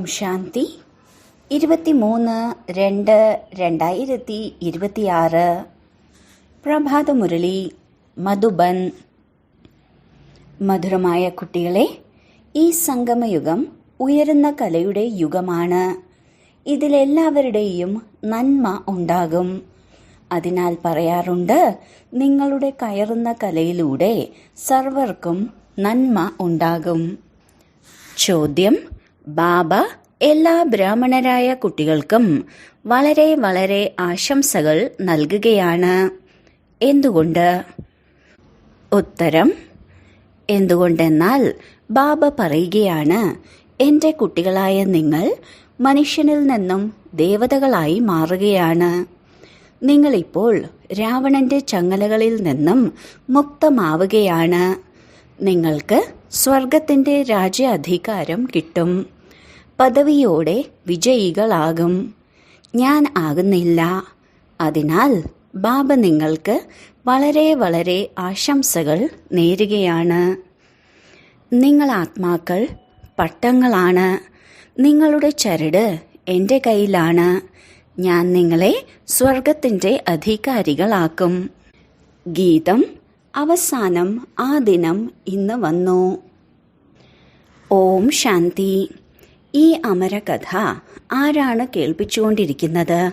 ഓം ശാന്തി. 23/2/2026 പ്രഭാതമുരളി മധുബൻ. മധുരമായ കുട്ടികളെ, ഈ സംഗമയുഗം ഉയരുന്ന കലയുടെ യുഗമാണ്. ഇതിലെല്ലാവരുടെയും നന്മ ഉണ്ടാകും. അതിനാൽ പറയാറുണ്ട്, നിങ്ങളുടെ കയറുന്ന കലയിലൂടെ സർവർക്കും നന്മ ഉണ്ടാകും. ചോദ്യം: ബാബ എല്ലാ ബ്രാഹ്മണരായ കുട്ടികൾക്കും വളരെ വളരെ ആശംസകൾ നൽകുകയാണ്. എന്തുകൊണ്ട്? ഉത്തരം: എന്തുകൊണ്ടെന്നാൽ ബാബ പറയുകയാണ്, എന്റെ കുട്ടികളായ നിങ്ങൾ മനുഷ്യനിൽ നിന്നും ദേവതകളായി മാറുകയാണ്. നിങ്ങളിപ്പോൾ രാവണന്റെ ചങ്ങലകളിൽ നിന്നും മുക്തമാവുകയാണ്. നിങ്ങൾക്ക് സ്വർഗത്തിന്റെ രാജ്യാധികാരം കിട്ടും. പദവിയോടെ വിജയികളാകും. ഞാൻ ആകുന്നില്ല. അതിനാൽ ബാബ നിങ്ങൾക്ക് വളരെ വളരെ ആശംസകൾ നേരുകയാണ്. നിങ്ങൾ ആത്മാക്കൾ പട്ടങ്ങളാണ്. നിങ്ങളുടെ ചരട് എൻ്റെ കയ്യിലാണ്. ഞാൻ നിങ്ങളെ സ്വർഗത്തിന്റെ അധികാരികളാക്കും. ഗീതം. അവസാനം ആ ദിനം ഇന്ന് വന്നു. ഓം ശാന്തി. ഈ അമരകഥ ആരാണ് കേൾപ്പിച്ചുകൊണ്ടിരിക്കുന്നത്?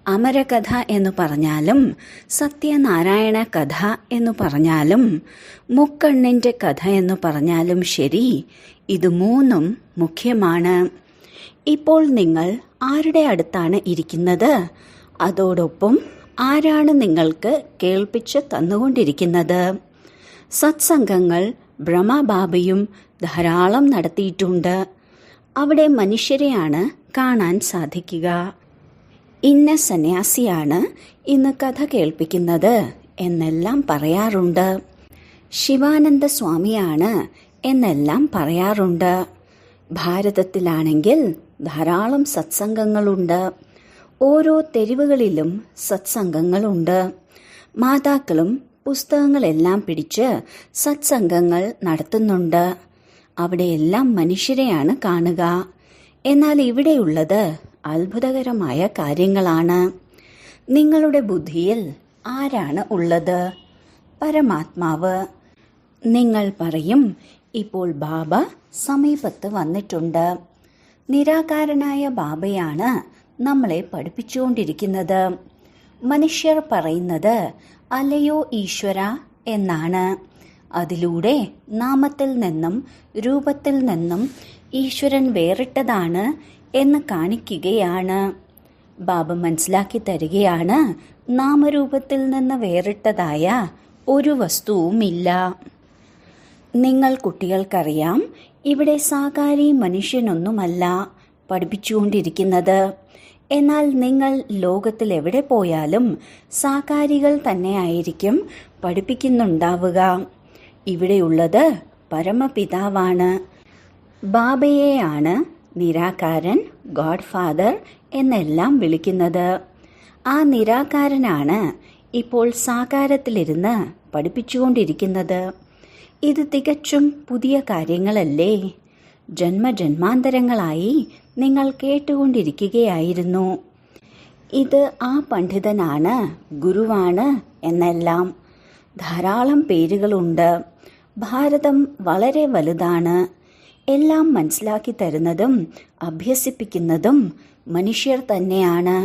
അമരകഥ എന്നു പറഞ്ഞാലും സത്യനാരായണ കഥ എന്നു പറഞ്ഞാലും മുക്കണ്ണിന്റെ കഥ എന്നു പറഞ്ഞാലും ശരി, ഇത് മൂന്നും മുഖ്യമാണ്. ഇപ്പോൾ നിങ്ങൾ ആരുടെ അടുത്താണ് ഇരിക്കുന്നത്? അതോടൊപ്പം ആരാണ് നിങ്ങൾക്ക് കേൾപ്പിച്ച് തന്നുകൊണ്ടിരിക്കുന്നത്? സത്സംഗങ്ങൾ ബ്രഹ്മബാബയും ധാരാളം നടത്തിയിട്ടുണ്ട്. അവിടെ മനുഷ്യരെയാണ് കാണാൻ സാധിക്കുക. ഇന്ന സന്യാസിയാണ് ഇന്ന് കഥ കേൾപ്പിക്കുന്നത് എന്നെല്ലാം പറയാറുണ്ട്. ശിവാനന്ദ സ്വാമിയാണ് എന്നെല്ലാം പറയാറുണ്ട്. ഭാരതത്തിലാണെങ്കിൽ ധാരാളം സത്സംഗങ്ങളുണ്ട്. ഓരോ തെരുവുകളിലും സത്സംഗങ്ങളുണ്ട്. മാതാക്കളും പുസ്തകങ്ങളെല്ലാം പിടിച്ച് സത്സംഗങ്ങൾ നടത്തുന്നുണ്ട്. അവിടെയെല്ലാം മനുഷ്യരെയാണ് കാണുക. എന്നാൽ ഇവിടെയുള്ളത് അത്ഭുതകരമായ കാര്യങ്ങളാണ്. നിങ്ങളുടെ ബുദ്ധിയിൽ ആരാണ് ഉള്ളത്? പരമാത്മാവ്. നിങ്ങൾ പറയും, ഇപ്പോൾ ബാബ സമീപത്ത് വന്നിട്ടുണ്ട്. നിരാകാരനായ ബാബയാണ് നമ്മളെ പഠിപ്പിച്ചുകൊണ്ടിരിക്കുന്നത്. മനുഷ്യർ പറയുന്നത് അല്ലയോ ഈശ്വര എന്നാണ്. അതിലൂടെ നാമത്തിൽ നിന്നും രൂപത്തിൽ നിന്നും ഈശ്വരൻ വേറിട്ടതാണ് എന്ന് കാണിക്കുകയാണ്. ബാബ മനസ്സിലാക്കി തരികയാണ്, നാമരൂപത്തിൽ നിന്ന് വേറിട്ടതായ ഒരു വസ്തുവുമില്ല. നിങ്ങൾ കുട്ടികൾക്കറിയാം, ഇവിടെ സാകാരി മനുഷ്യനൊന്നുമല്ല പഠിപ്പിച്ചുകൊണ്ടിരിക്കുന്നത്. എന്നാൽ നിങ്ങൾ ലോകത്തിൽ എവിടെ പോയാലും സാകാരികൾ തന്നെയായിരിക്കും പഠിപ്പിക്കുന്നുണ്ടാവുക. ഇവിടെയുള്ളത് പരമപിതാവാണ്. ബാബയെയാണ് നിരാകാരൻ, ഗോഡ് ഫാദർ എന്നെല്ലാം വിളിക്കുന്നത്. ആ നിരാകാരനാണ് ഇപ്പോൾ സാകാരത്തിലിരുന്ന് പഠിപ്പിച്ചുകൊണ്ടിരിക്കുന്നത്. ഇത് തികച്ചും പുതിയ കാര്യങ്ങളല്ലേ? ജന്മജന്മാന്തരങ്ങളായി നിങ്ങൾ കേട്ടുകൊണ്ടിരിക്കുകയായിരുന്നു. ഇത് ആ പണ്ഡിതനാണ്, ഗുരുവാണ് എന്നെല്ലാം. ധാരാളം പേരുകളുണ്ട്. ഭാരതം വളരെ വലുതാണ്. എല്ലാം മനസ്സിലാക്കി തരുന്നതും അഭ്യസിപ്പിക്കുന്നതും മനുഷ്യർ തന്നെയാണ്.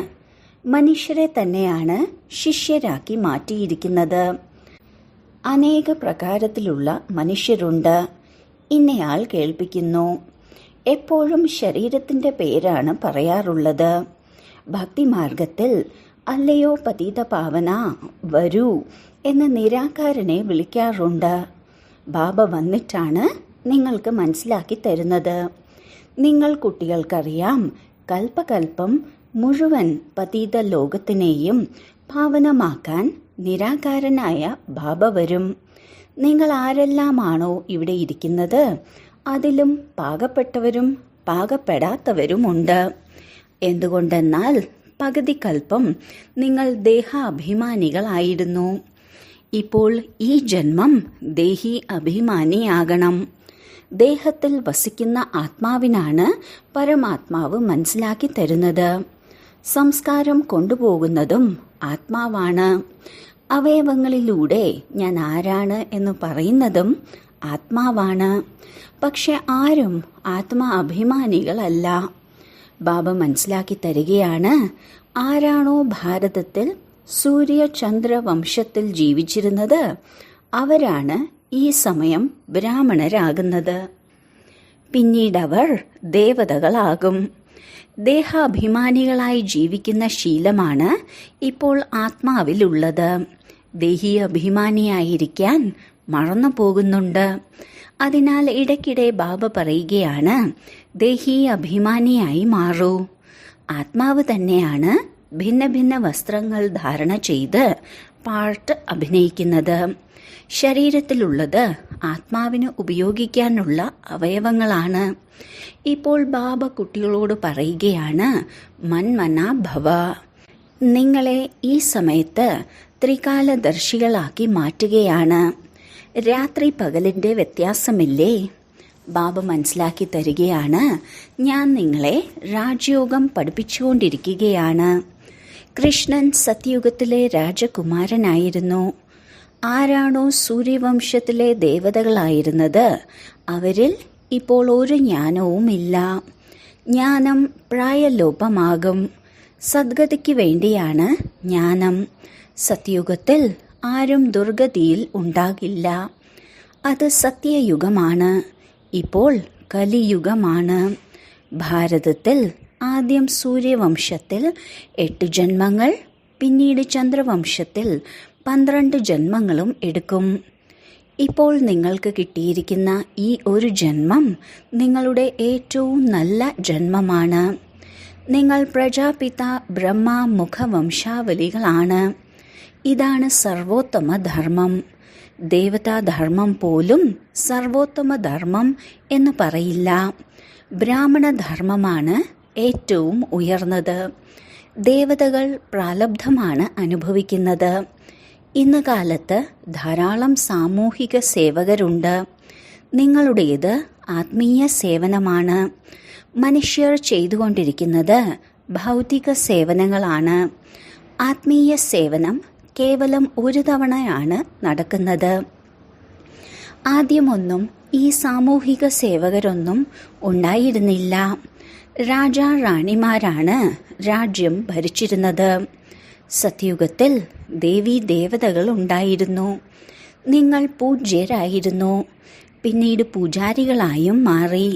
മനുഷ്യരെ തന്നെയാണ് ശിഷ്യരാക്കി മാറ്റിയിരിക്കുന്നത്. അനേക പ്രകാരത്തിലുള്ള മനുഷ്യരുണ്ട്. ഇന്നയാൾ കേൾപ്പിക്കുന്നു. എപ്പോഴും ശരീരത്തിന്റെ പേരാണ് പറയാറുള്ളത്. ഭക്തിമാർഗത്തിൽ അല്ലയോ പതീത പാവന വരൂ എന്ന് നിരാകാരനെ വിളിക്കാറുണ്ട്. ബാബ വന്നിട്ടാണ് നിങ്ങൾക്ക് മനസ്സിലാക്കി തരുന്നത്. നിങ്ങൾ കുട്ടികൾക്കറിയാം, കൽപ്പകൽപ്പം മുഴുവൻ പതീത ലോകത്തിനെയും പാവനമാക്കാൻ നിരാകാരനായ ബാബ വരും. നിങ്ങൾ ആരെല്ലാമാണോ ഇവിടെ ഇരിക്കുന്നത്, അതിലും പാകപ്പെട്ടവരും പാകപ്പെടാത്തവരുമുണ്ട്. എന്തുകൊണ്ടെന്നാൽ പകുതി കൽപ്പം നിങ്ങൾ ദേഹാഭിമാനികളായിരുന്നു. ഇപ്പോൾ ഈ ജന്മം ദേഹി അഭിമാനിയാകണം. ദേഹത്തിൽ വസിക്കുന്ന ആത്മാവിനാണ് പരമാത്മാവ് മനസ്സിലാക്കി തരുന്നത്. സംസ്കാരം കൊണ്ടുപോകുന്നതും ആത്മാവാണ്. അവയവങ്ങളിലൂടെ ഞാൻ ആരാണ് എന്ന് പറയുന്നതും ആത്മാവാണ്. പക്ഷെ ആരും ആത്മാ അഭിമാനികളല്ല. ബാബ മനസ്സിലാക്കി തരികയാണ്, ആരാണോ ഭാരതത്തിൽ സൂര്യചന്ദ്ര വംശത്തിൽ ജീവിച്ചിരുന്നത് അവരാണ് ഈ സമയം ബ്രാഹ്മണരാകുന്നത്. പിന്നീടവർ ദേവതകളാകും. ദേഹാഭിമാനികളായി ജീവിക്കുന്ന ശീലമാണ് ഇപ്പോൾ ആത്മാവിലുള്ളത്. ദേഹി അഭിമാനിയായിരിക്കാൻ മറന്നു പോകുന്നുണ്ട്. അതിനാൽ ഇടയ്ക്കിടെ ബാബ പറയുകയാണ്, ദേഹി അഭിമാനിയായി മാറൂ. ആത്മാവ് തന്നെയാണ് ഭിന്ന ഭിന്ന വസ്ത്രങ്ങൾ ധാരണ ചെയ്ത് പാർട്ട് അഭിനയിക്കുന്നത്. ശരീരത്തിലുള്ളത് ആത്മാവിന് ഉപയോഗിക്കാനുള്ള അവയവങ്ങളാണ്. ഇപ്പോൾ ബാബ കുട്ടികളോട് പറയുകയാണ്, മന്മന ഭവ. നിങ്ങളെ ഈ സമയത്ത് ത്രികാലദർശികളാക്കി മാറ്റുകയാണ്. രാത്രി പകലിന്റെ വ്യത്യാസമില്ലേ? ബാബ മനസ്സിലാക്കി തരികയാണ്, ഞാൻ നിങ്ങളെ രാജയോഗം പഠിപ്പിച്ചുകൊണ്ടിരിക്കുകയാണ്. കൃഷ്ണൻ സത്യയുഗത്തിലെ രാജകുമാരനായിരുന്നു. ആരാണോ സൂര്യവംശത്തിലെ ദേവതകളായിരുന്നത് അവരിൽ ഇപ്പോൾ ഒരു ജ്ഞാനവുമില്ല. ജ്ഞാനം പ്രായലോപമാകും. സദ്ഗതിക്ക് വേണ്ടിയാണ് ജ്ഞാനം. സത്യയുഗത്തിൽ ആരും ദുർഗതിയിൽ ഉണ്ടാകില്ല. അത് സത്യയുഗമാണ്. ഇപ്പോൾ കലിയുഗമാണ്. ഭാരതത്തിൽ ആദ്യം സൂര്യവംശത്തിൽ 8 ജന്മങ്ങൾ, പിന്നീട് ചന്ദ്രവംശത്തിൽ 12 ജന്മങ്ങളും എടുക്കും. ഇപ്പോൾ നിങ്ങൾക്ക് കിട്ടിയിരിക്കുന്ന ഈ ഒരു ജന്മം നിങ്ങളുടെ ഏറ്റവും നല്ല ജന്മമാണ്. നിങ്ങൾ പ്രജാപിത ബ്രഹ്മ മുഖവംശാവലികളാണ്. ഇതാണ് സർവോത്തമ ധർമ്മം. ദേവതാധർമ്മം പോലും സർവോത്തമ ധർമ്മം എന്ന് പറയില്ല. ബ്രാഹ്മണധർമ്മമാണ് ഏറ്റവും ഉയർന്നത്. ദേവതകൾ പ്രാലബ്ധമാണ് അനുഭവിക്കുന്നത്. ഇന്ന് കാലത്ത് ധാരാളം സാമൂഹിക സേവകരുണ്ട്. നിങ്ങളുടേത് ആത്മീയ സേവനമാണ്. മനുഷ്യർ ചെയ്തുകൊണ്ടിരിക്കുന്നത് ഭൗതിക സേവനങ്ങളാണ്. ആത്മീയ സേവനം കേവലം ഒരു തവണയാണ് നടക്കുന്നത്. ആദ്യമൊന്നും ഈ സാമൂഹിക സേവകരൊന്നും ഉണ്ടായിരുന്നില്ല. രാജാ റാണിമാരാണ് രാജ്യം ഭരിച്ചിരുന്നത്. സത്യയുഗത്തിൽ ദേവീ ദേവതകൾ ഉണ്ടായിരുന്നു. നിങ്ങൾ പൂജ്യരായിരുന്നു. പിന്നീട് പൂജാരികളായും മാറി.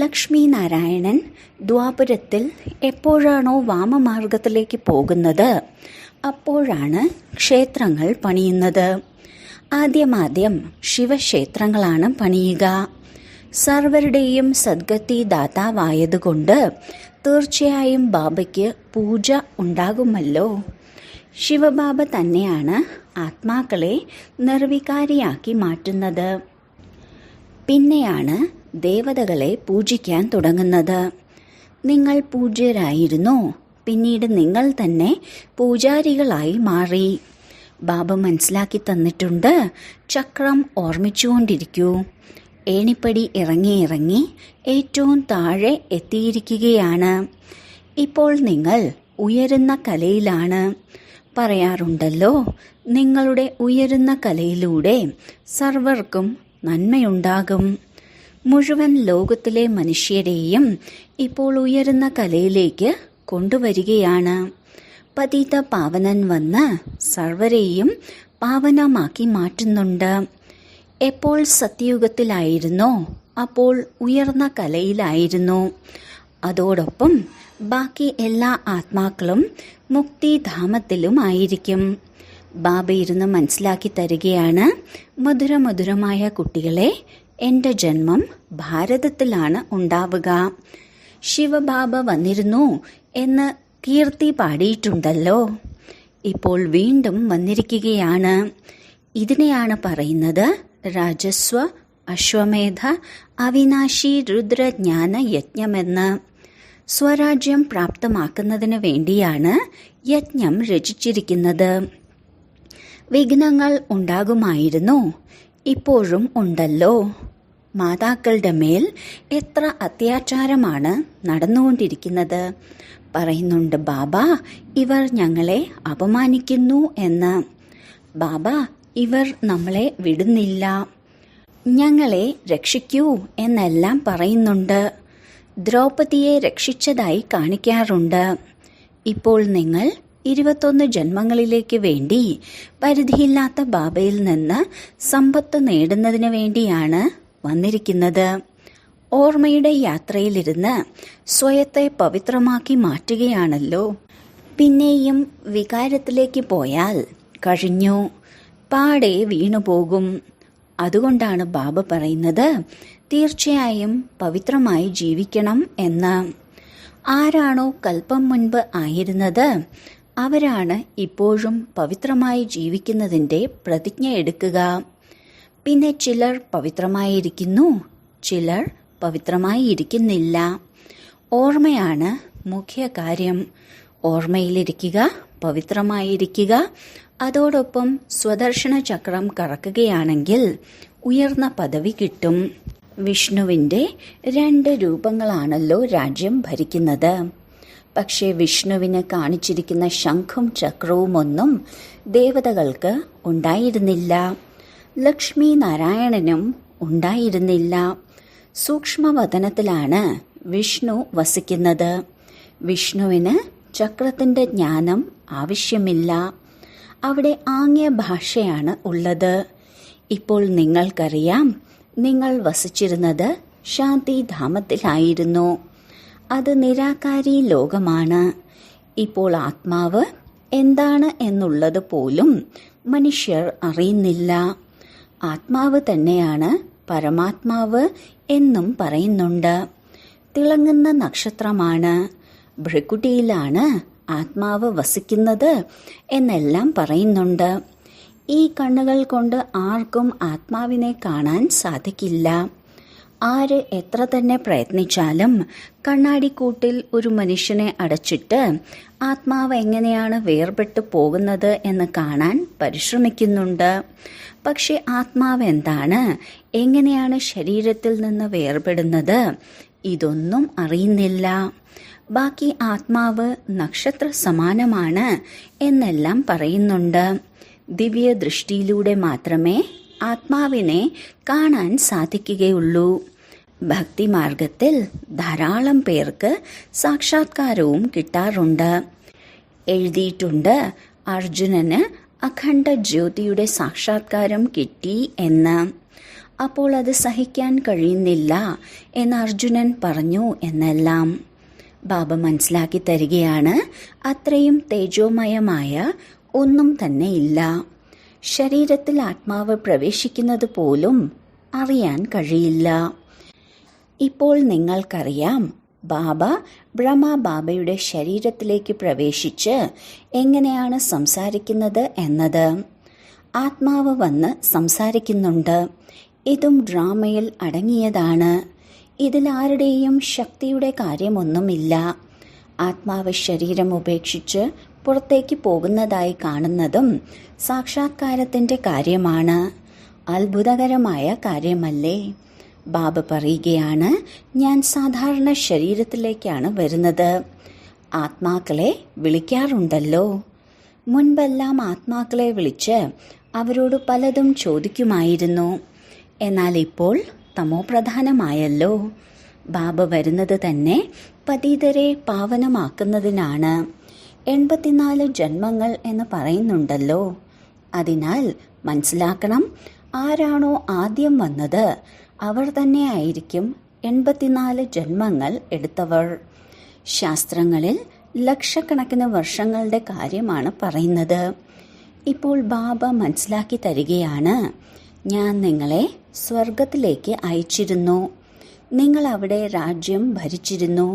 ലക്ഷ്മി നാരായണൻ ദ്വാപരത്തിൽ എപ്പോഴാണോ വാമമാർഗത്തിലേക്ക് പോകുന്നത് അപ്പോഴാണ് ക്ഷേത്രങ്ങൾ പണിയുന്നത്. ആദ്യമാദ്യം ശിവക്ഷേത്രങ്ങളാണ് പണിയുക. സർവരുടെയും സദ്ഗതി ദാതാവായതുകൊണ്ട് തീർച്ചയായും ബാബയ്ക്ക് പൂജ ഉണ്ടാകുമല്ലോ. ശിവബാബ തന്നെയാണ് ആത്മാക്കളെ നിർവികാരിയാക്കി മാറ്റുന്നത്. പിന്നെയാണ് ദേവതകളെ പൂജിക്കാൻ തുടങ്ങുന്നത്. നിങ്ങൾ പൂജ്യരായിരുന്നു. പിന്നീട് നിങ്ങൾ തന്നെ പൂജാരികളായി മാറി. ബാബ മനസ്സിലാക്കി തന്നിട്ടുണ്ട്, ചക്രം ഓർമ്മിച്ചുകൊണ്ടിരിക്കൂ. ഏണിപ്പടി ഇറങ്ങി ഇറങ്ങി ഏറ്റവും താഴെ എത്തിയിരിക്കുകയാണ്. ഇപ്പോൾ നിങ്ങൾ ഉയരുന്ന കലയിലാണ്. പറയാറുണ്ടല്ലോ, നിങ്ങളുടെ ഉയരുന്ന കലയിലൂടെ സർവർക്കും നന്മയുണ്ടാകും. മുഴുവൻ ലോകത്തിലെ മനുഷ്യരെയും ഇപ്പോൾ ഉയരുന്ന കലയിലേക്ക് കൊണ്ടുവരികയാണ്. പതിത പാവനൻ വന്ന് സർവരെയും പാവനമാക്കി മാറ്റുന്നുണ്ട്. എപ്പോൾ സത്യയുഗത്തിലായിരുന്നോ അപ്പോൾ ഉയർന്ന കലയിലായിരുന്നു. അതോടൊപ്പം ബാക്കി എല്ലാ ആത്മാക്കളും മുക്തിധാമത്തിലുമായിരിക്കും. ബാബ ഇരുന്ന് മനസ്സിലാക്കി തരികയാണ്, മധുരമധുരമായ കുട്ടികളെ, എൻ്റെ ജന്മം ഭാരതത്തിലാണ് ഉണ്ടാവുക. ശിവബാബ വന്നിരുന്നു എന്ന് കീർത്തി പാടിയിട്ടുണ്ടല്ലോ. ഇപ്പോൾ വീണ്ടും വന്നിരിക്കുകയാണ്. ഇതിനെയാണ് പറയുന്നത് രാജസ്വ അശ്വമേധ അവിനാശി രുദ്രജ്ഞാന യജ്ഞമെന്ന്. സ്വരാജ്യം പ്രാപ്തമാക്കുന്നതിന് വേണ്ടിയാണ് യജ്ഞം രചിച്ചിരിക്കുന്നത്. വിഘ്നങ്ങൾ ഉണ്ടാകുമായിരുന്നു, ഇപ്പോഴും ഉണ്ടല്ലോ. മാതാക്കളുടെ മേൽ എത്ര അത്യാചാരമാണ് നടന്നുകൊണ്ടിരിക്കുന്നത്. പറയുന്നുണ്ട്, ബാബ, ഇവർ ഞങ്ങളെ അപമാനിക്കുന്നു എന്ന്. ബാബ, ഇവർ നമ്മളെ വിടുന്നില്ല, ഞങ്ങളെ രക്ഷിക്കൂ എന്നെല്ലാം പറയുന്നുണ്ട്. ദ്രൗപദിയെ രക്ഷിച്ചതായി കാണിക്കാറുണ്ട്. ഇപ്പോൾ നിങ്ങൾ 21 ജന്മങ്ങളിലേക്ക് വേണ്ടി പരിധിയില്ലാത്ത ബാബയിൽ നിന്ന് സമ്പത്ത് നേടുന്നതിന് വേണ്ടിയാണ് വന്നിരിക്കുന്നത്. ഓർമ്മയുടെ യാത്രയിലിരുന്ന് സ്വയത്തെ പവിത്രമാക്കി മാറ്റുകയാണല്ലോ. പിന്നെയും വികാരത്തിലേക്ക് പോയാൽ കഴിഞ്ഞു, പാടെ വീണുപോകും. അതുകൊണ്ടാണ് ബാബ പറയുന്നത്, തീർച്ചയായും പവിത്രമായി ജീവിക്കണം എന്ന്. ആരാണോ കൽപ്പം മുൻപ് ആയിരുന്നത്, അവരാണ് ഇപ്പോഴും പവിത്രമായി ജീവിക്കുന്നതിൻ്റെ പ്രതിജ്ഞ എടുക്കുക. പിന്നെ ചിലർ പവിത്രമായിരിക്കുന്നു, ചിലർ പവിത്രമായി ഇരിക്കുന്നില്ല. ഓർമ്മയാണ് മുഖ്യ കാര്യം. ഓർമ്മയിലിരിക്കുക, പവിത്രമായിരിക്കുക. അതോടൊപ്പം സ്വദർശന ചക്രം കറക്കുകയാണെങ്കിൽ ഉയർന്ന പദവി കിട്ടും. വിഷ്ണുവിൻ്റെ 2 രൂപങ്ങളാണല്ലോ രാജ്യം ഭരിക്കുന്നത്. പക്ഷേ വിഷ്ണുവിന് കാണിച്ചിരിക്കുന്ന ശംഖും ചക്രവും ഒന്നും ദേവതകൾക്ക് ഉണ്ടായിരുന്നില്ല. ലക്ഷ്മി നാരായണനും ഉണ്ടായിരുന്നില്ല. സൂക്ഷ്മവതനത്തിലാണ് വിഷ്ണു വസിക്കുന്നത്. വിഷ്ണുവിന് ചക്രത്തിൻ്റെ ജ്ഞാനം ആവശ്യമില്ല. അവിടെ ആംഗ്യ ഭാഷയാണ് ഉള്ളത്. ഇപ്പോൾ നിങ്ങൾക്കറിയാം, നിങ്ങൾ വസിച്ചിരുന്നത് ശാന്തിധാമത്തിലായിരുന്നു. അത് നിരാകാരി ലോകമാണ്. ഇപ്പോൾ ആത്മാവ് എന്താണ് എന്നുള്ളത് പോലും മനുഷ്യർ അറിയുന്നില്ല. ആത്മാവ് തന്നെയാണ് പരമാത്മാവ് എന്നും പറയുന്നുണ്ട്. തിളങ്ങുന്ന നക്ഷത്രമാണ്, ഭൃക്കുട്ടിയിലാണ് ആത്മാവ് വസിക്കുന്നത് എന്നെല്ലാം പറയുന്നുണ്ട്. ഈ കണ്ണുകൾ കൊണ്ട് ആർക്കും ആത്മാവിനെ കാണാൻ സാധിക്കില്ല. ആര് എത്ര തന്നെ പ്രയത്നിച്ചാലും കണ്ണാടിക്കൂട്ടിൽ ഒരു മനുഷ്യനെ അടച്ചിട്ട് ആത്മാവ് എങ്ങനെയാണ് വേർപെട്ടു പോകുന്നത് എന്ന് കാണാൻ പരിശ്രമിക്കുന്നുണ്ട്. പക്ഷെ ആത്മാവ് എന്താണ്, എങ്ങനെയാണ് ശരീരത്തിൽ നിന്ന് വേർപെടുന്നത്, ഇതൊന്നും അറിയുന്നില്ല. ബാക്കി ആത്മാവ് നക്ഷത്ര സമാനമാണ് എന്നെല്ലാം പറയുന്നുണ്ട്. ദിവ്യ ദൃഷ്ടിയിലൂടെ മാത്രമേ ആത്മാവിനെ കാണാൻ സാധിക്കുകയുള്ളൂ. ഭക്തിമാർഗത്തിൽ ധാരാളം പേർക്ക് സാക്ഷാത്കാരവും കിട്ടാറുണ്ട്. എഴുതിയിട്ടുണ്ട്, അർജുനന് അഖണ്ഡ ജ്യോതിയുടെ സാക്ഷാത്കാരം കിട്ടി എന്ന്. അപ്പോൾ അത് സഹിക്കാൻ കഴിയുന്നില്ല എന്ന് അർജുനൻ പറഞ്ഞു എന്നെല്ലാം. ബാബ മനസ്സിലാക്കി തരികയാണ്, അത്രയും തേജോമയമായ ഒന്നും തന്നെ ഇല്ല. ശരീരത്തിൽ ആത്മാവ് പ്രവേശിക്കുന്നത് പോലും അറിയാൻ കഴിയില്ല. ഇപ്പോൾ നിങ്ങൾക്കറിയാം, ബാബ ബ്രഹ്മബാബയുടെ ശരീരത്തിലേക്ക് പ്രവേശിച്ച് എങ്ങനെയാണ് സംസാരിക്കുന്നത് എന്നത്. ആത്മാവ് വന്ന് സംസാരിക്കുന്നുണ്ട്. ഇതും ഡ്രാമയിൽ അടങ്ങിയതാണ്. ഇതിൽ ആരുടെയും ശക്തിയുടെ കാര്യമൊന്നുമില്ല. ആത്മാവ് ശരീരം ഉപേക്ഷിച്ച് പുറത്തേക്ക് പോകുന്നതായി കാണുന്നതും സാക്ഷാത്കാരത്തിൻ്റെ കാര്യമാണ്. അത്ഭുതകരമായ കാര്യമല്ലേ? ബാബ പറയുകയാണ്, ഞാൻ സാധാരണ ശരീരത്തിലേക്കാണ് വരുന്നത്. ആത്മാക്കളെ വിളിക്കാറുണ്ടല്ലോ. മുൻപെല്ലാം ആത്മാക്കളെ വിളിച്ച് അവരോട് പലതും ചോദിക്കുമായിരുന്നു. എന്നാൽ ഇപ്പോൾ തമോപ്രധാനമായല്ലോ. ബാബ വരുന്നത് തന്നെ പതീതരെ പാവനമാക്കുന്നതിനാണ്. 84 ജന്മങ്ങൾ എന്ന് പറയുന്നുണ്ടല്ലോ. അതിനാൽ മനസ്സിലാക്കണം, ആരാണോ ആദ്യം വന്നത് അവർ തന്നെ ആയിരിക്കും 84 ജന്മങ്ങൾ എടുത്തവർ. ശാസ്ത്രങ്ങളിൽ ലക്ഷക്കണക്കിന് വർഷങ്ങളുടെ കാര്യമാണ് പറയുന്നത്. ഇപ്പോൾ ബാബ മനസ്സിലാക്കി തരികയാണ്, ഞാൻ നിങ്ങളെ സ്വർഗത്തിലേക്ക് അയച്ചിരുന്നു. നിങ്ങൾ അവിടെ രാജ്യം ഭരിച്ചിരുന്നു.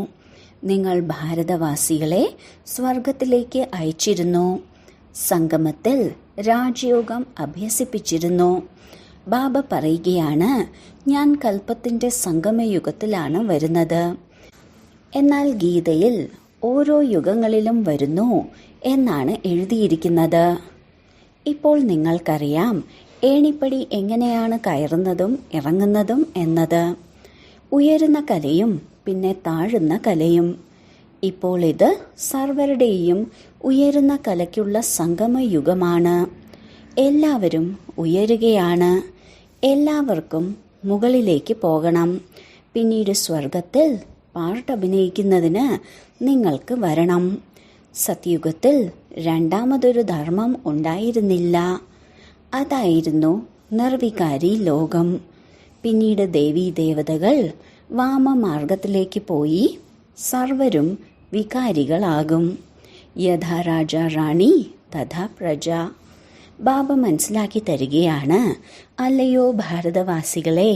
നിങ്ങൾ ഭാരതവാസികളെ സ്വർഗത്തിലേക്ക് അയച്ചിരുന്നു. സംഗമത്തിൽ രാജയോഗം അഭ്യസിപ്പിച്ചിരുന്നു. ബാബ പറയുകയാണ്, ഞാൻ കൽപ്പത്തിൻ്റെ സംഗമയുഗത്തിലാണ് വരുന്നത്. എന്നാൽ ഗീതയിൽ ഓരോ യുഗങ്ങളിലും വരുന്നു എന്നാണ് എഴുതിയിരിക്കുന്നത്. ഇപ്പോൾ നിങ്ങൾക്കറിയാം, ഏണിപ്പടി എങ്ങനെയാണ് കയറുന്നതും ഇറങ്ങുന്നതും എന്നത്. ഉയരുന്ന കലയും പിന്നെ താഴുന്ന കലയും. ഇപ്പോൾ ഇത് സർവരുടെയും ഉയരുന്ന കലയ്ക്കുള്ള സംഗമയുഗമാണ്. എല്ലാവരും ഉയരുകയാണ്. എല്ലാവർക്കും മുകളിലേക്ക് പോകണം. പിന്നീട് സ്വർഗത്തിൽ പാട്ടഭിനയിക്കുന്നതിന് നിങ്ങൾക്ക് വരണം. സത്യുഗത്തിൽ രണ്ടാമതൊരു ധർമ്മം ഉണ്ടായിരുന്നില്ല. അതായിരുന്നു നിർവികാരി ലോകം. പിന്നീട് ദേവീദേവതകൾ വാമമാർഗത്തിലേക്ക് പോയി സർവരും വികാരികളാകും. യഥാ രാജ റാണി തഥാ പ്രജ. ബാബ മനസ്സിലാക്കി തരികയാണ്, അല്ലയോ ഭാരതവാസികളെ,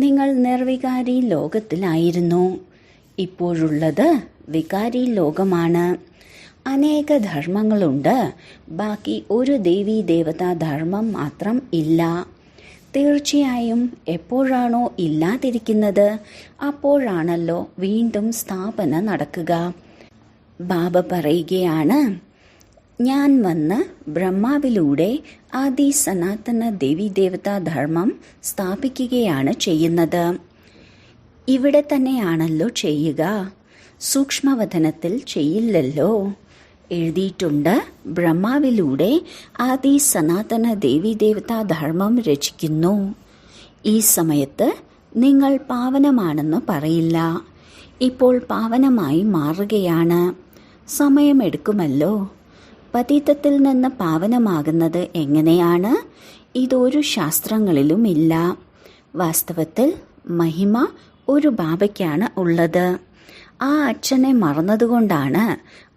നിങ്ങൾ നിർവികാരി ലോകത്തിലായിരുന്നു. ഇപ്പോഴുള്ളത് വികാരി ലോകമാണ്. അനേക ധർമ്മങ്ങളുണ്ട്. ബാക്കി ഒരു ദേവീ ദേവതാ ധർമ്മം മാത്രം ഇല്ല. തീർച്ചയായും എപ്പോഴാണോ ഇല്ലാതിരിക്കുന്നത് അപ്പോഴാണല്ലോ വീണ്ടും സ്ഥാപന നടക്കുക. ബാബ പറയുകയാണ്, ഞാൻ വന്ന് ബ്രഹ്മാവിലൂടെ ആദി സനാതന ദേവീദേവതാ ധർമ്മം സ്ഥാപിക്കുകയാണ് ചെയ്യുന്നത്. ഇവിടെ തന്നെയാണല്ലോ ചെയ്യുക, സൂക്ഷ്മവതനത്തിൽ ചെയ്യില്ലല്ലോ. എഴുതിയിട്ടുണ്ട്, ബ്രഹ്മാവിലൂടെ ആദി സനാതന ദേവീദേവതാ ധർമ്മം രചിക്കുന്നു. ഈ സമയത്ത് നിങ്ങൾ പാവനമാണെന്ന് പറയില്ല. ഇപ്പോൾ പാവനമായി മാറുകയാണ്. സമയമെടുക്കുമല്ലോ. പതീതത്തിൽ നിന്ന് പാവനമാകുന്നത് എങ്ങനെയാണ്? ഇതൊരു ശാസ്ത്രങ്ങളിലും ഇല്ല. വാസ്തവത്തിൽ മഹിമ ഒരു ബാബയ്ക്കാണ് ഉള്ളത്. ആ അച്ഛനെ മറന്നതുകൊണ്ടാണ്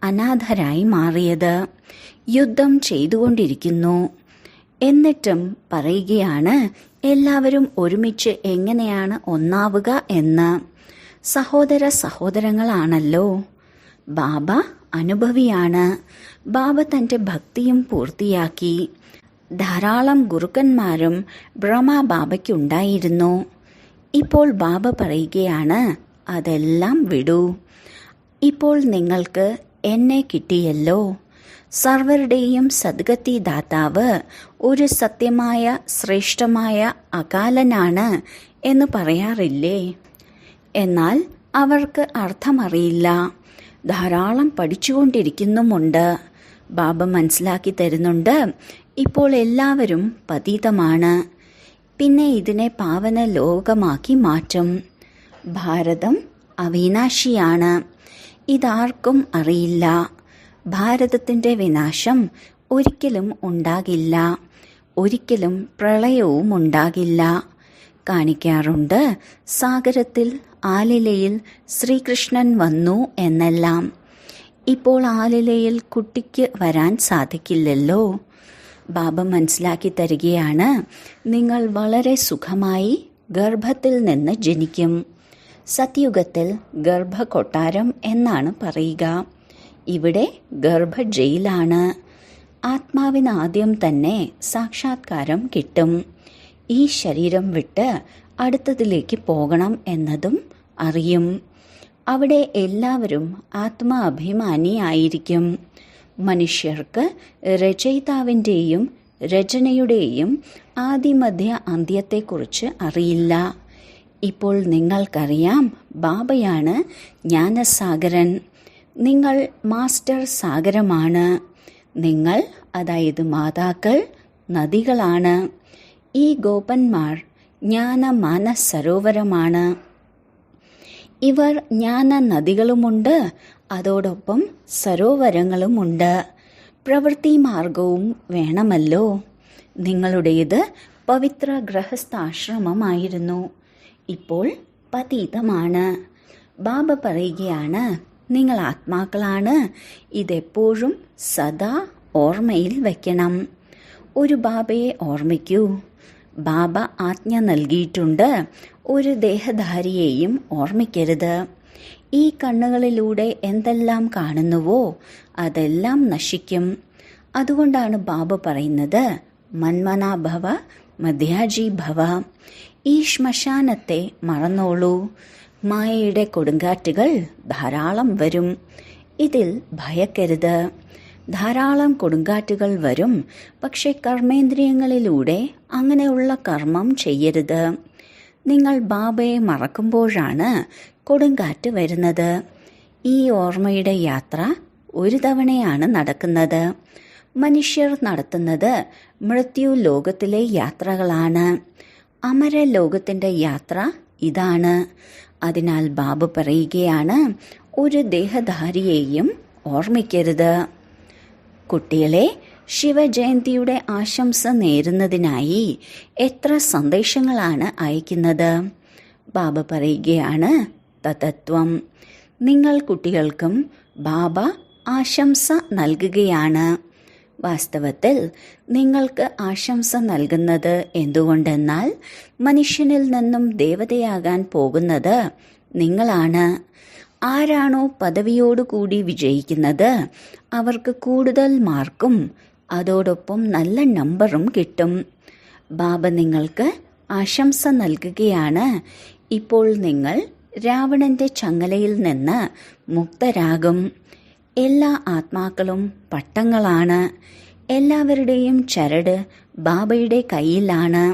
അനാഥരായി മാറിയത്. യുദ്ധം ചെയ്തുകൊണ്ടിരിക്കുന്നു. എന്നിട്ടും പറയുകയാണ്, എല്ലാവരും ഒരുമിച്ച് എങ്ങനെയാണ് ഒന്നാവുക എന്ന്. സഹോദര സഹോദരങ്ങളാണല്ലോ. ബാബ അനുഭവിയാണ്. ബാബ തന്റെ ഭക്തിയും പൂർത്തിയാക്കി. ധാരാളം ഗുരുക്കന്മാരും ബ്രഹ്മ ബാബയ്ക്കുണ്ടായിരുന്നു. ഇപ്പോൾ ബാബ പറയുകയാണ്, അതെല്ലാം വിടൂ. ഇപ്പോൾ നിങ്ങൾക്ക് എന്നെ കിട്ടിയല്ലോ. സർവരുടെയും സദ്ഗതി ദാതാവ് ഒരു സത്യമായ ശ്രേഷ്ഠമായ അകാലനാണ് എന്ന് പറയാറില്ലേ? എന്നാൽ അവർക്ക് അർത്ഥമറിയില്ല. ധാരാളം പഠിച്ചുകൊണ്ടിരിക്കുന്നുമുണ്ട്. ബാബ മനസ്സിലാക്കി തരുന്നുണ്ട്, ഇപ്പോൾ എല്ലാവരും പതീതമാണ്. പിന്നെ ഇതിനെ പാവന ലോകമാക്കി മാറ്റും. ഭാരതം അവിനാശിയാണ്. ഇതാർക്കും അറിയില്ല. ഭാരതത്തിന്റെ വിനാശം ഒരിക്കലും ഉണ്ടാകില്ല. ഒരിക്കലും പ്രളയവും ഉണ്ടാകില്ല. കാണിക്കാറുണ്ട്, സാഗരത്തിൽ ആലിലയിൽ ശ്രീകൃഷ്ണൻ വന്നു എന്നെല്ലാം. ഇപ്പോൾ ആലിലയിൽ കുട്ടിക്ക് വരാൻ സാധിക്കില്ലല്ലോ. ബാബ മനസ്സിലാക്കി തരികയാണ്, നിങ്ങൾ വളരെ സുഖമായി ഗർഭത്തിൽ നിന്ന് ജനിക്കും. സത്യുഗത്തിൽ ഗർഭകൊട്ടാരം എന്നാണ് പറയുക. ഇവിടെ ഗർഭ ജയിലാണ്. ആത്മാവിന് ആദ്യം തന്നെ സാക്ഷാത്കാരം കിട്ടും. ഈ ശരീരം വിട്ട് അടുത്തതിലേക്ക് പോകണം എന്നതും അറിയും. അവിടെ എല്ലാവരും ആത്മാഭിമാനിയായിരിക്കും. മനുഷ്യർക്ക് രചയിതാവിൻ്റെയും രചനയുടെയും ആദിമധ്യ അന്ത്യത്തെക്കുറിച്ച് അറിയില്ല. ഇപ്പോൾ നിങ്ങൾക്കറിയാം, ബാബയാണ് ജ്ഞാനസാഗരൻ. നിങ്ങൾ മാസ്റ്റർ സാഗരമാണ്. നിങ്ങൾ, അതായത് മാതാക്കൾ, നദികളാണ്. ഈ ഗോപന്മാർ ജ്ഞാനമാന സരോവരമാണ്. ഇവർ ജ്ഞാന നദികളുമുണ്ട്, അതോടൊപ്പം സരോവരങ്ങളുമുണ്ട്. പ്രവൃത്തി മാർഗവും വേണമല്ലോ. നിങ്ങളുടേത് പവിത്ര ഗൃഹസ്ഥാശ്രമമായിരുന്നു. ഇപ്പോൾ പതീതമാണ്. ബാബ പറയുകയാണ്, നിങ്ങൾ ആത്മാക്കളാണ്. ഇതെപ്പോഴും സദാ ഓർമ്മയിൽ വയ്ക്കണം. ഒരു ബാബയെ ഓർമ്മിക്കൂ. ബാബ ആജ്ഞ നൽകിയിട്ടുണ്ട്, ഒരു ദേഹധാരിയെയും ഓർമ്മിക്കരുത്. ഈ കണ്ണുകളിലൂടെ എന്തെല്ലാം കാണുന്നുവോ അതെല്ലാം നശിക്കും. അതുകൊണ്ടാണ് ബാബ പറയുന്നത്, മന്മനാ ഭവ മധ്യാജി ഭവ. ഈ ശ്മശാനത്തെ മറന്നോളൂ. മായയുടെ കൊടുങ്കാറ്റുകൾ ധാരാളം വരും. ഇതിൽ ഭയക്കരുത്. ധാരാളം കൊടുങ്കാറ്റുകൾ വരും. പക്ഷെ കർമ്മേന്ദ്രിയങ്ങളിലൂടെ അങ്ങനെയുള്ള കർമ്മം ചെയ്യരുത്. നിങ്ങൾ ബാബയെ മറക്കുമ്പോഴാണ് കൊടുങ്കാറ്റ് വരുന്നത്. ഈ ഓർമ്മയുടെ യാത്ര ഒരു തവണയാണ് നടക്കുന്നത്. മനുഷ്യർ നടത്തുന്നത് മൃത്യു ലോകത്തിലെ യാത്രകളാണ്. അമരലോകത്തിന്റെ യാത്ര ഇതാണ്. അതിനാൽ ബാബ പറയുകയാണ്, ഒരു ദേഹധാരിയെയും ഓർമ്മിക്കരുത്. കുട്ടികളെ, ശിവജയന്തിയുടെ ആശംസ നേരുന്നതിനായി എത്ര സന്ദേശങ്ങളാണ് അയക്കുന്നത്? ബാബ പറയുകയാണ്, തതത്വം. നിങ്ങൾ കുട്ടികൾക്കും ബാബ ആശംസ നൽകുകയാണ്. വാസ്തവത്തിൽ നിങ്ങൾക്ക് ആശംസ നൽകുന്നത് എന്തുകൊണ്ടെന്നാൽ മനുഷ്യനിൽ നിന്നും ദേവതയാകാൻ പോകുന്നത് നിങ്ങളാണ്. ആരാണോ പദവിയോടുകൂടി വിജയിക്കുന്നത് അവർക്ക് കൂടുതൽ മാർക്കും അതോടൊപ്പം നല്ല നമ്പറും കിട്ടും. ബാബ നിങ്ങൾക്ക് ആശംസ നൽകുകയാണ്. ഇപ്പോൾ നിങ്ങൾ രാവണന്റെ ചങ്ങലയിൽ നിന്ന് മുക്തരാകും. എല്ലാ ആത്മാക്കളും പട്ടങ്ങളാണ്. എല്ലാവരുടെയും ചരട് ബാബയുടെ കയ്യിലാണ്.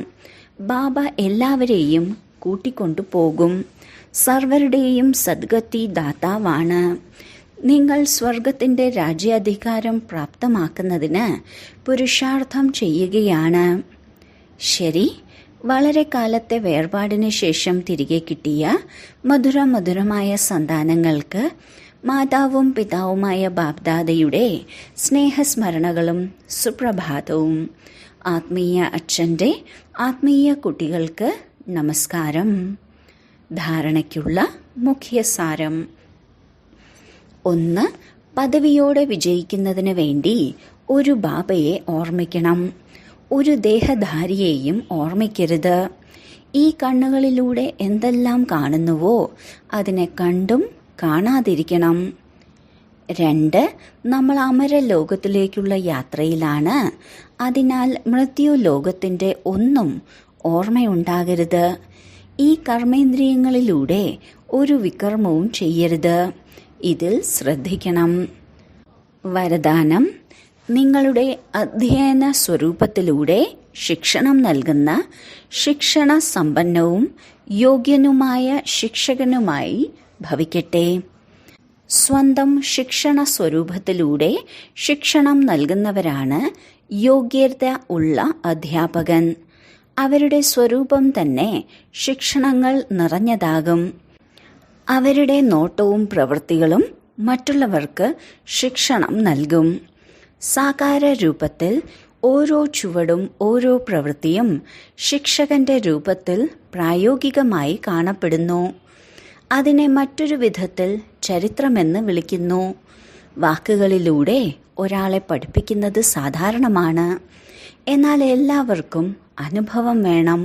ബാബ എല്ലാവരെയും കൂട്ടിക്കൊണ്ടു പോകും. സർവരുടെയും സദ്ഗതി ദാതാവാണ്. നിങ്ങൾ സ്വർഗത്തിന്റെ രാജ്യാധികാരം പ്രാപ്തമാക്കുന്നതിന് പുരുഷാർത്ഥം ചെയ്യുകയാണ്. ശരി, വളരെ കാലത്തെ വേർപാടിന് ശേഷം തിരികെ കിട്ടിയ മധുരമായ സന്താനങ്ങൾക്ക് മാതാവും പിതാവുമായ ബാബ്ദാദയുടെ സ്നേഹസ്മരണകളും സുപ്രഭാതവും. ആത്മീയ അച്ഛൻ്റെ ആത്മീയ കുട്ടികൾക്ക് നമസ്കാരം. ധാരണയ്ക്കുള്ള മുഖ്യസാരം: 1. പദവിയോടെ വിജയിക്കുന്നതിന് വേണ്ടി ഒരു ബാബയെ ഓർമ്മിക്കണം. ഒരു ദേഹധാരിയെയും ഓർമ്മിക്കരുത്. ഈ കണ്ണുകളിലൂടെ എന്തെല്ലാം കാണുന്നുവോ അതിനെ കണ്ടും കാണാതിരിക്കണം. 2. നമ്മൾ അമരലോകത്തിലേക്കുള്ള യാത്രയിലാണ്. അതിനാൽ മൃത്യു ലോകത്തിന്റെ ഒന്നും ഓർമ്മയുണ്ടാകരുത്. ഈ കർമ്മേന്ദ്രിയങ്ങളിലൂടെ ഒരു വികർമ്മവും ചെയ്യരുത്. ഇതിൽ ശ്രദ്ധിക്കണം. വരദാനം: നിങ്ങളുടെ അധ്യയന സ്വരൂപത്തിലൂടെ ശിക്ഷണം നൽകുന്ന ശിക്ഷണ സമ്പന്നവും യോഗ്യനുമായ ശിക്ഷകനുമായി ഭവിക്കട്ടെ. സ്വന്തം ശിക്ഷണ സ്വരൂപത്തിലൂടെ ശിക്ഷണം നൽകുന്നവരാണ് യോഗ്യത ഉള്ള അധ്യാപകൻ. അവരുടെ സ്വരൂപം തന്നെ ശിക്ഷണങ്ങൾ നിറഞ്ഞതാകും. അവരുടെ നോട്ടവും പ്രവൃത്തികളും മറ്റുള്ളവർക്ക് ശിക്ഷണം നൽകും. സാകാര രൂപത്തിൽ ഓരോ ചുവടും ഓരോ പ്രവൃത്തിയും ശിക്ഷകന്റെ രൂപത്തിൽ പ്രായോഗികമായി കാണപ്പെടുന്നു. അതിനെ മറ്റൊരു വിധത്തിൽ ചരിത്രമെന്ന് വിളിക്കുന്നു. വാക്കുകളിലൂടെ ഒരാളെ പഠിപ്പിക്കുന്നത് സാധാരണമാണ്. എന്നാൽ എല്ലാവർക്കും അനുഭവം വേണം.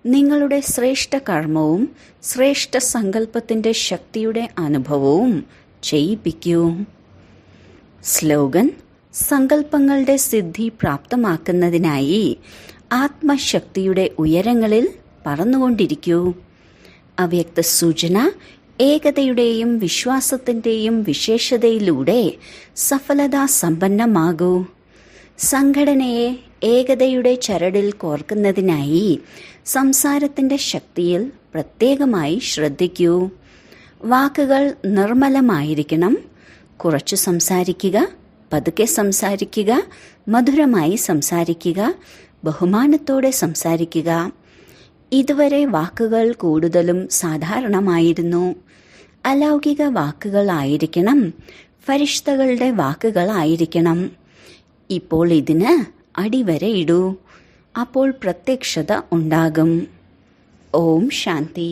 നിങ്ങളുടെ ശ്രേഷ്ഠ കർമ്മവും ശ്രേഷ്ഠ സങ്കല്പത്തിന്റെ ശക്തിയുടെ അനുഭവവും ചെയ്യിപ്പിക്കൂ. സ്ലോഗൻ: സങ്കല്പങ്ങളുടെ സിദ്ധി പ്രാപ്തമാക്കുന്നതിനായി ആത്മശക്തിയുടെ ഉയരങ്ങളിൽ പറന്നുകൊണ്ടിരിക്കൂ. അവ്യക്ത സൂചന: ഏകതയുടെയും വിശ്വാസത്തിന്റെയും വിശേഷതയിലൂടെ സഫലതാ സമ്പന്നമാകൂ. സംഘടനയെ ഏകതയുടെ ചരടിൽ കോർക്കുന്നതിനായി സംസാരത്തിന്റെ ശക്തിയിൽ പ്രത്യേകമായി ശ്രദ്ധിക്കൂ. വാക്കുകൾ നിർമ്മലമായിരിക്കണം. കുറച്ചു സംസാരിക്കുക, പതുക്കെ സംസാരിക്കുക, മധുരമായി സംസാരിക്കുക, ബഹുമാനത്തോടെ സംസാരിക്കുക. ഇതുവരെ വാക്കുകൾ കൂടുതലും സാധാരണമായിരുന്നു. അലൗകിക വാക്കുകളായിരിക്കണം, ഫരിഷ്തകളുടെ വാക്കുകളായിരിക്കണം. ഇപ്പോൾ ഇതിന് അടിവരെ ഇടൂ. അപ്പോൾ പ്രത്യക്ഷത ഉണ്ടാകും. ഓം ശാന്തി.